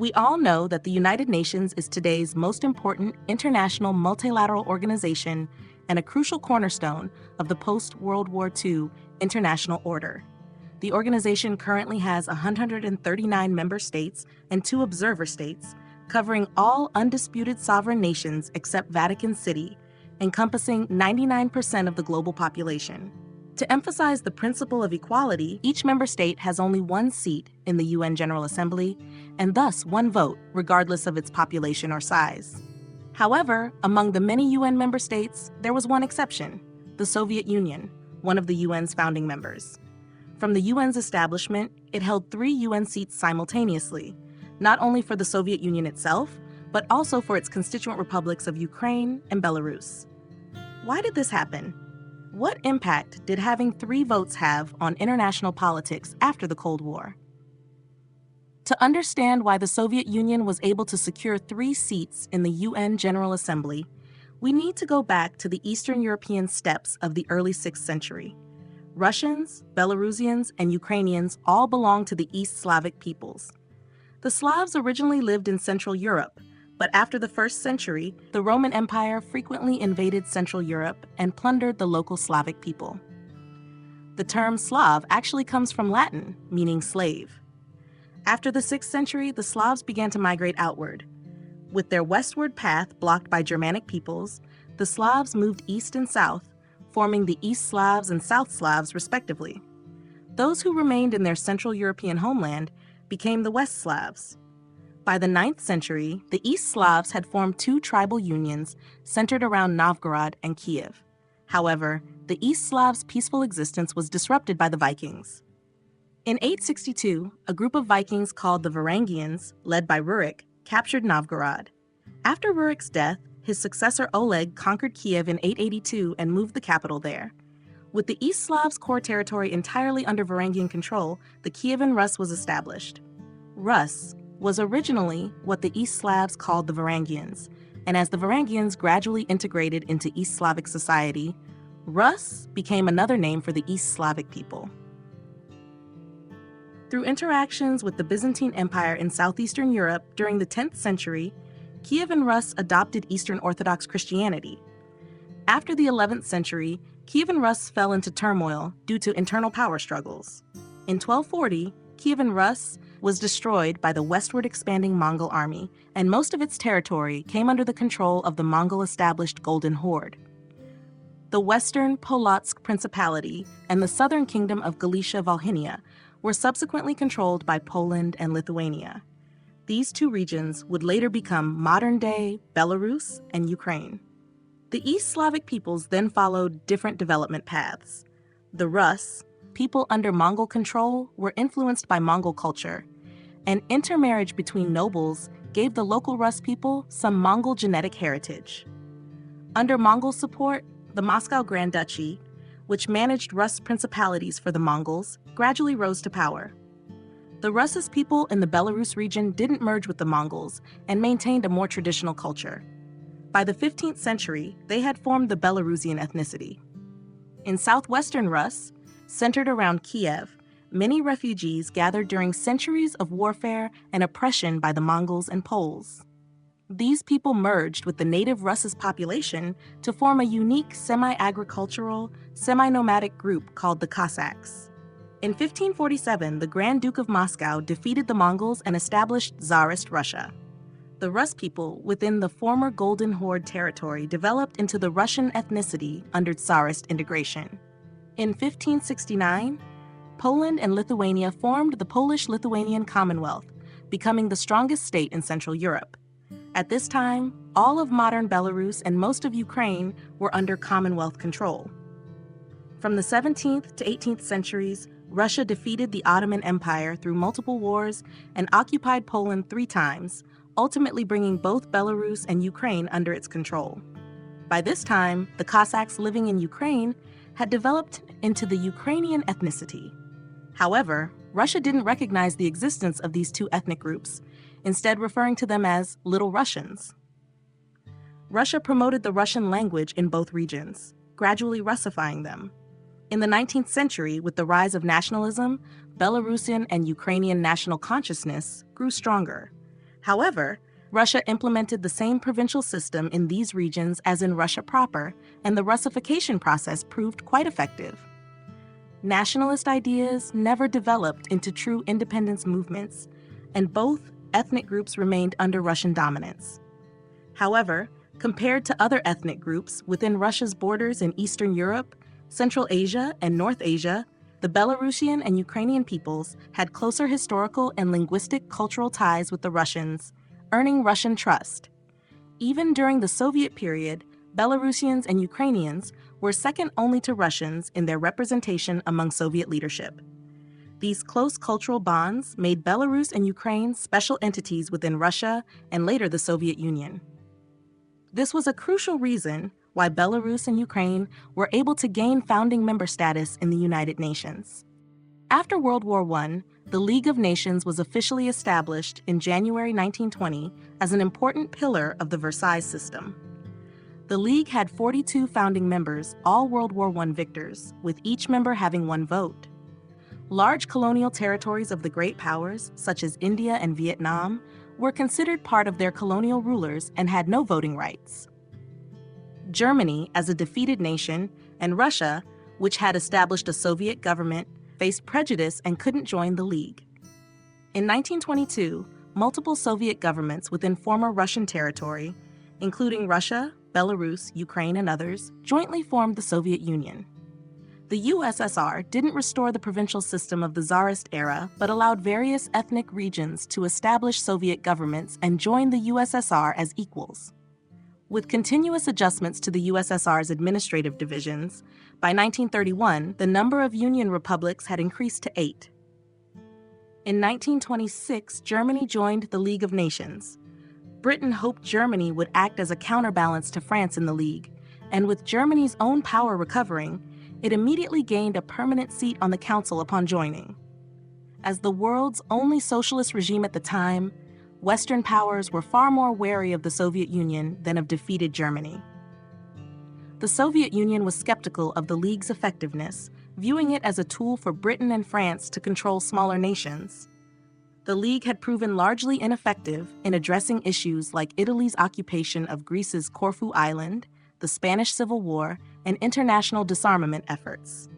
We all know that the United Nations is today's most important international multilateral organization and a crucial cornerstone of the post-World War II international order. The organization currently has 139 member states and 2 observer states, covering all undisputed sovereign nations except Vatican City, encompassing 99% of the global population. To emphasize the principle of equality, each member state has only 1 seat in the UN General Assembly, and thus 1 vote, regardless of its population or size. However, among the many UN member states, there was one exception: the Soviet Union, one of the UN's founding members. From the UN's establishment, it held 3 UN seats simultaneously, not only for the Soviet Union itself, but also for its constituent republics of Ukraine and Belarus. Why did this happen? What impact did having 3 votes have on international politics after the Cold War? To understand why the Soviet Union was able to secure 3 seats in the UN General Assembly, we need to go back to the Eastern European steppes of the early 6th century. Russians, Belarusians, and Ukrainians all belong to the East Slavic peoples. The Slavs originally lived in Central Europe, but after the 1st century, the Roman Empire frequently invaded Central Europe and plundered the local Slavic people. The term Slav actually comes from Latin, meaning slave. After the 6th century, the Slavs began to migrate outward. With their westward path blocked by Germanic peoples, the Slavs moved east and south, forming the East Slavs and South Slavs respectively. Those who remained in their Central European homeland became the West Slavs. By the 9th century, the East Slavs had formed 2 tribal unions centered around Novgorod and Kiev. However, the East Slavs' peaceful existence was disrupted by the Vikings. In 862, a group of Vikings called the Varangians, led by Rurik, captured Novgorod. After Rurik's death, his successor Oleg conquered Kiev in 882 and moved the capital there. With the East Slavs' core territory entirely under Varangian control, the Kievan Rus was established. Rus was originally what the East Slavs called the Varangians, and as the Varangians gradually integrated into East Slavic society, Rus became another name for the East Slavic people. Through interactions with the Byzantine Empire in southeastern Europe during the 10th century, Kievan Rus adopted Eastern Orthodox Christianity. After the 11th century, Kievan Rus fell into turmoil due to internal power struggles. In 1240, Kievan Rus was destroyed by the westward expanding Mongol army, and most of its territory came under the control of the Mongol-established Golden Horde. The western Polotsk Principality and the southern kingdom of Galicia-Volhynia were subsequently controlled by Poland and Lithuania. These 2 regions would later become modern-day Belarus and Ukraine. The East Slavic peoples then followed different development paths. The Rus, people under Mongol control, were influenced by Mongol culture, and intermarriage between nobles gave the local Rus people some Mongol genetic heritage. Under Mongol support, the Moscow Grand Duchy, which managed Rus principalities for the Mongols, gradually rose to power. The Rus' people in the Belarus region didn't merge with the Mongols and maintained a more traditional culture. By the 15th century, they had formed the Belarusian ethnicity. In southwestern Rus, centered around Kiev, many refugees gathered during centuries of warfare and oppression by the Mongols and Poles. These people merged with the native Rus' population to form a unique semi-agricultural, semi-nomadic group called the Cossacks. In 1547, the Grand Duke of Moscow defeated the Mongols and established Tsarist Russia. The Rus people within the former Golden Horde territory developed into the Russian ethnicity under Tsarist integration. In 1569, Poland and Lithuania formed the Polish-Lithuanian Commonwealth, becoming the strongest state in Central Europe. At this time, all of modern Belarus and most of Ukraine were under Commonwealth control. From the 17th to 18th centuries, Russia defeated the Ottoman Empire through multiple wars and occupied Poland 3 times, ultimately bringing both Belarus and Ukraine under its control. By this time, the Cossacks living in Ukraine had developed into the Ukrainian ethnicity. However, Russia didn't recognize the existence of these 2 ethnic groups, instead referring to them as Little Russians. Russia promoted the Russian language in both regions, gradually Russifying them. In the 19th century, with the rise of nationalism, Belarusian and Ukrainian national consciousness grew stronger. However, Russia implemented the same provincial system in these regions as in Russia proper, and the Russification process proved quite effective. Nationalist ideas never developed into true independence movements, and both ethnic groups remained under Russian dominance. However, compared to other ethnic groups within Russia's borders in Eastern Europe, Central Asia, and North Asia, the Belarusian and Ukrainian peoples had closer historical and linguistic cultural ties with the Russians, earning Russian trust. Even during the Soviet period, Belarusians and Ukrainians were second only to Russians in their representation among Soviet leadership. These close cultural bonds made Belarus and Ukraine special entities within Russia and later the Soviet Union. This was a crucial reason why Belarus and Ukraine were able to gain founding member status in the United Nations. After World War I, the League of Nations was officially established in January 1920 as an important pillar of the Versailles system. The League had 42 founding members, all World War I victors, with each member having one vote. Large colonial territories of the great powers, such as India and Vietnam, were considered part of their colonial rulers and had no voting rights. Germany, as a defeated nation, and Russia, which had established a Soviet government, faced prejudice and couldn't join the League. In 1922, multiple Soviet governments within former Russian territory, including Russia, Belarus, Ukraine, and others, jointly formed the Soviet Union. The USSR didn't restore the provincial system of the Tsarist era, but allowed various ethnic regions to establish Soviet governments and join the USSR as equals. With continuous adjustments to the USSR's administrative divisions, by 1931, the number of Union republics had increased to 8. In 1926, Germany joined the League of Nations. Britain hoped Germany would act as a counterbalance to France in the League, and with Germany's own power recovering, it immediately gained a permanent seat on the Council upon joining. As the world's only socialist regime at the time, Western powers were far more wary of the Soviet Union than of defeated Germany. The Soviet Union was skeptical of the League's effectiveness, viewing it as a tool for Britain and France to control smaller nations. The League had proven largely ineffective in addressing issues like Italy's occupation of Greece's Corfu Island, the Spanish Civil War, and international disarmament efforts.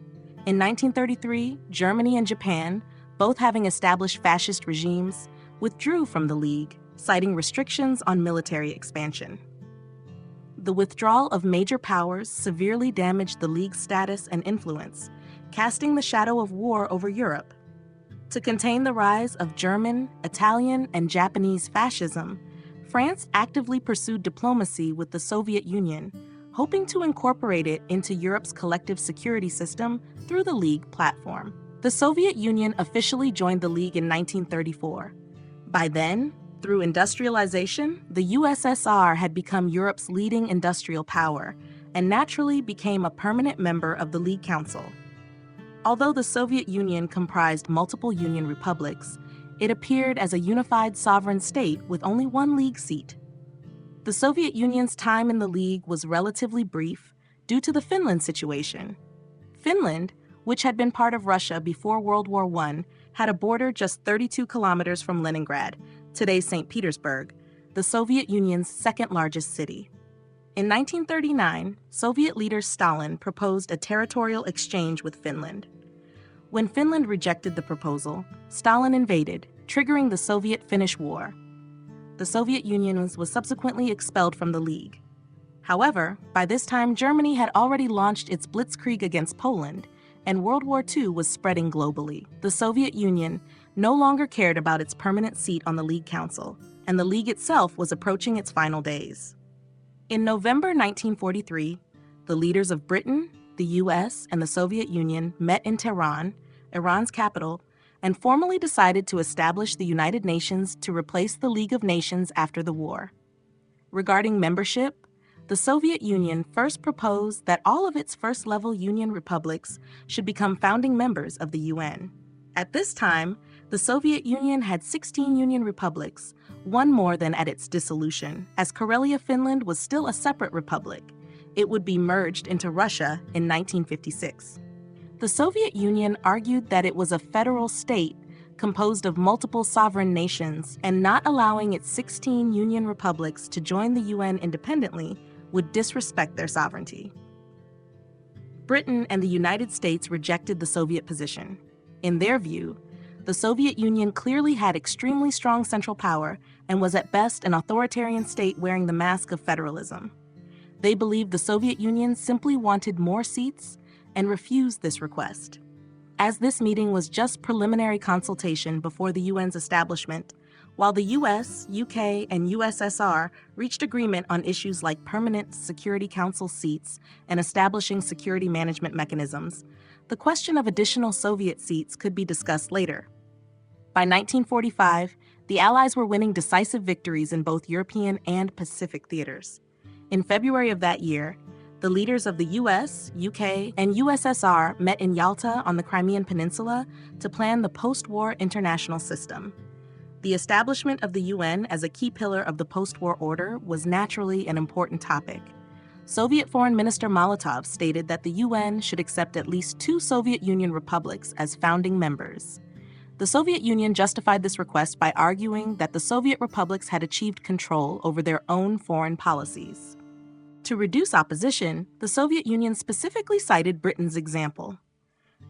In 1933, Germany and Japan, both having established fascist regimes, withdrew from the League, citing restrictions on military expansion. The withdrawal of major powers severely damaged the League's status and influence, casting the shadow of war over Europe. To contain the rise of German, Italian, and Japanese fascism, France actively pursued diplomacy with the Soviet Union, hoping to incorporate it into Europe's collective security system through the League platform. The Soviet Union officially joined the League in 1934. By then, through industrialization, the USSR had become Europe's leading industrial power and naturally became a permanent member of the League Council. Although the Soviet Union comprised multiple Union republics, it appeared as a unified sovereign state with only one League seat. The Soviet Union's time in the League was relatively brief due to the Finland situation. Finland, which had been part of Russia before World War I, had a border just 32 kilometers from Leningrad, today's St. Petersburg, the Soviet Union's second-largest city. In 1939, Soviet leader Stalin proposed a territorial exchange with Finland. When Finland rejected the proposal, Stalin invaded, triggering the Soviet-Finnish War. The Soviet Union was subsequently expelled from the League. However, by this time Germany had already launched its blitzkrieg against Poland, and World War II was spreading globally. The Soviet Union no longer cared about its permanent seat on the League Council, and the League itself was approaching its final days. In November 1943, the leaders of Britain, the US, and the Soviet Union met in Tehran, Iran's capital, and formally decided to establish the United Nations to replace the League of Nations after the war. Regarding membership, the Soviet Union first proposed that all of its first-level Union republics should become founding members of the UN. At this time, the Soviet Union had 16 Union republics, one more than at its dissolution. As Karelia, Finland was still a separate republic, it would be merged into Russia in 1956. The Soviet Union argued that it was a federal state composed of multiple sovereign nations, and not allowing its 16 union republics to join the UN independently would disrespect their sovereignty. Britain and the United States rejected the Soviet position. In their view, the Soviet Union clearly had extremely strong central power and was at best an authoritarian state wearing the mask of federalism. They believed the Soviet Union simply wanted more seats and refused this request. As this meeting was just preliminary consultation before the UN's establishment, while the US, UK, and USSR reached agreement on issues like permanent Security Council seats and establishing security management mechanisms, the question of additional Soviet seats could be discussed later. By 1945, the Allies were winning decisive victories in both European and Pacific theaters. In February of that year, the leaders of the US, UK, and USSR met in Yalta on the Crimean Peninsula to plan the post-war international system. The establishment of the UN as a key pillar of the post-war order was naturally an important topic. Soviet Foreign Minister Molotov stated that the UN should accept at least 2 Soviet Union republics as founding members. The Soviet Union justified this request by arguing that the Soviet republics had achieved control over their own foreign policies. To reduce opposition, the Soviet Union specifically cited Britain's example.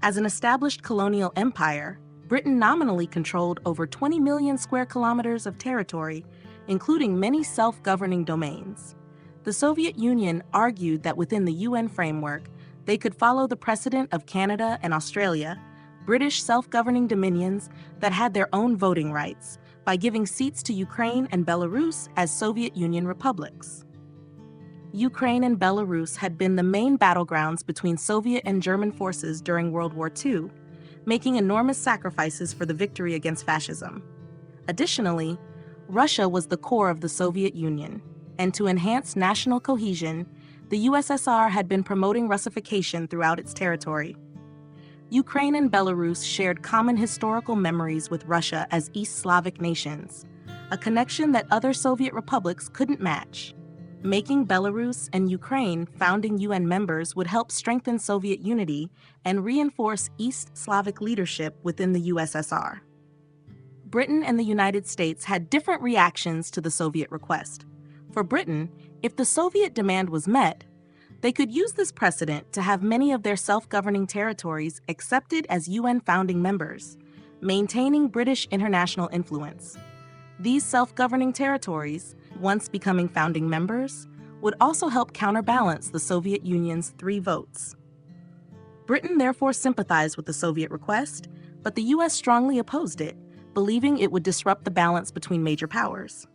As an established colonial empire, Britain nominally controlled over 20 million square kilometers of territory, including many self-governing domains. The Soviet Union argued that within the UN framework, they could follow the precedent of Canada and Australia, British self-governing dominions that had their own voting rights, by giving seats to Ukraine and Belarus as Soviet Union republics. Ukraine and Belarus had been the main battlegrounds between Soviet and German forces during World War II, making enormous sacrifices for the victory against fascism. Additionally, Russia was the core of the Soviet Union, and to enhance national cohesion, the USSR had been promoting Russification throughout its territory. Ukraine and Belarus shared common historical memories with Russia as East Slavic nations, a connection that other Soviet republics couldn't match. Making Belarus and Ukraine founding UN members would help strengthen Soviet unity and reinforce East Slavic leadership within the USSR. Britain and the United States had different reactions to the Soviet request. For Britain, if the Soviet demand was met, they could use this precedent to have many of their self-governing territories accepted as UN founding members, maintaining British international influence. These self-governing territories, once becoming founding members, would also help counterbalance the Soviet Union's 3 votes. Britain therefore sympathized with the Soviet request, but the US strongly opposed it, believing it would disrupt the balance between major powers.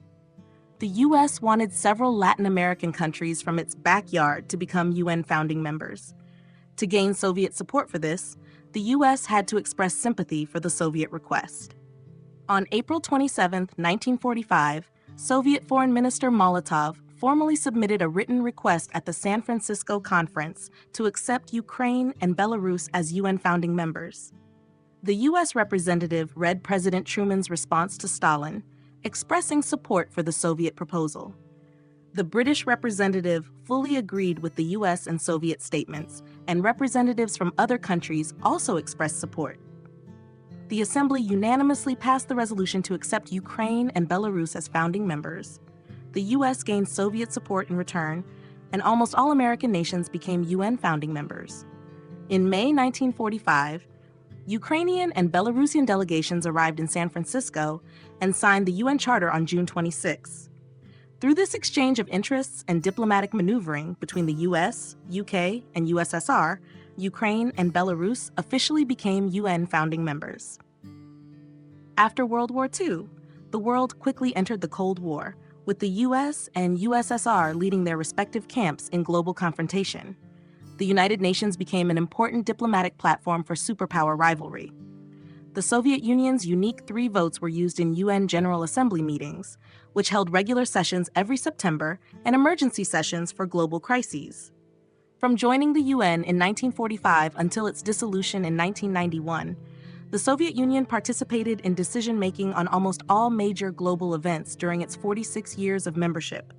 The US wanted several Latin American countries from its backyard to become UN founding members. To gain Soviet support for this, the US had to express sympathy for the Soviet request. On April 27, 1945, Soviet Foreign Minister Molotov formally submitted a written request at the San Francisco Conference to accept Ukraine and Belarus as UN founding members. The U.S. representative read President Truman's response to Stalin, expressing support for the Soviet proposal. The British representative fully agreed with the U.S. and Soviet statements, and representatives from other countries also expressed support. The Assembly unanimously passed the resolution to accept Ukraine and Belarus as founding members. The U.S. gained Soviet support in return, and almost all American nations became UN founding members. In May 1945, Ukrainian and Belarusian delegations arrived in San Francisco and signed the UN Charter on June 26. Through this exchange of interests and diplomatic maneuvering between the US, UK, and USSR, Ukraine and Belarus officially became UN founding members. After World War II, the world quickly entered the Cold War, with the US and USSR leading their respective camps in global confrontation. The United Nations became an important diplomatic platform for superpower rivalry. The Soviet Union's unique 3 votes were used in UN General Assembly meetings, which held regular sessions every September and emergency sessions for global crises. From joining the UN in 1945 until its dissolution in 1991, the Soviet Union participated in decision-making on almost all major global events during its 46 years of membership.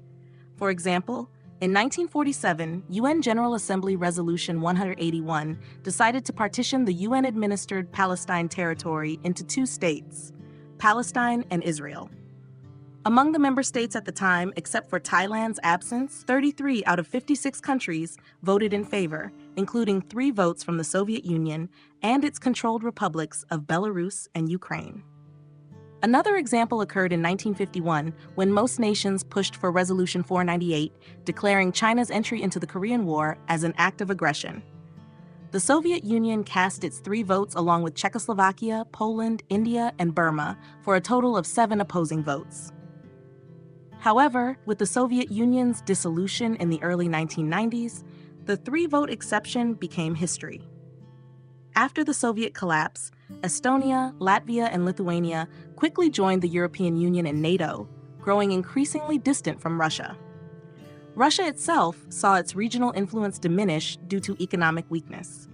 For example, In 1947, UN General Assembly Resolution 181 decided to partition the UN-administered Palestine territory into two states, Palestine and Israel. Among the member states at the time, except for Thailand's absence, 33 out of 56 countries voted in favor, including 3 votes from the Soviet Union and its controlled republics of Belarus and Ukraine. Another example occurred in 1951 when most nations pushed for Resolution 498, declaring China's entry into the Korean War as an act of aggression. The Soviet Union cast its 3 votes along with Czechoslovakia, Poland, India, and Burma for a total of 7 opposing votes. However, with the Soviet Union's dissolution in the early 1990s, the 3-vote exception became history. After the Soviet collapse, Estonia, Latvia, and Lithuania quickly joined the European Union and NATO, growing increasingly distant from Russia. Russia itself saw its regional influence diminish due to economic weakness.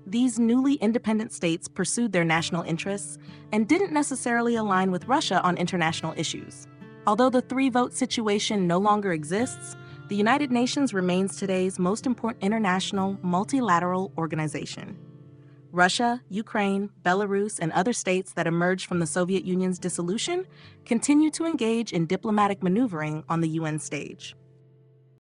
These newly independent states pursued their national interests and didn't necessarily align with Russia on international issues. Although the 3-vote situation no longer exists, the United Nations remains today's most important international multilateral organization. Russia, Ukraine, Belarus, and other states that emerged from the Soviet Union's dissolution continue to engage in diplomatic maneuvering on the UN stage.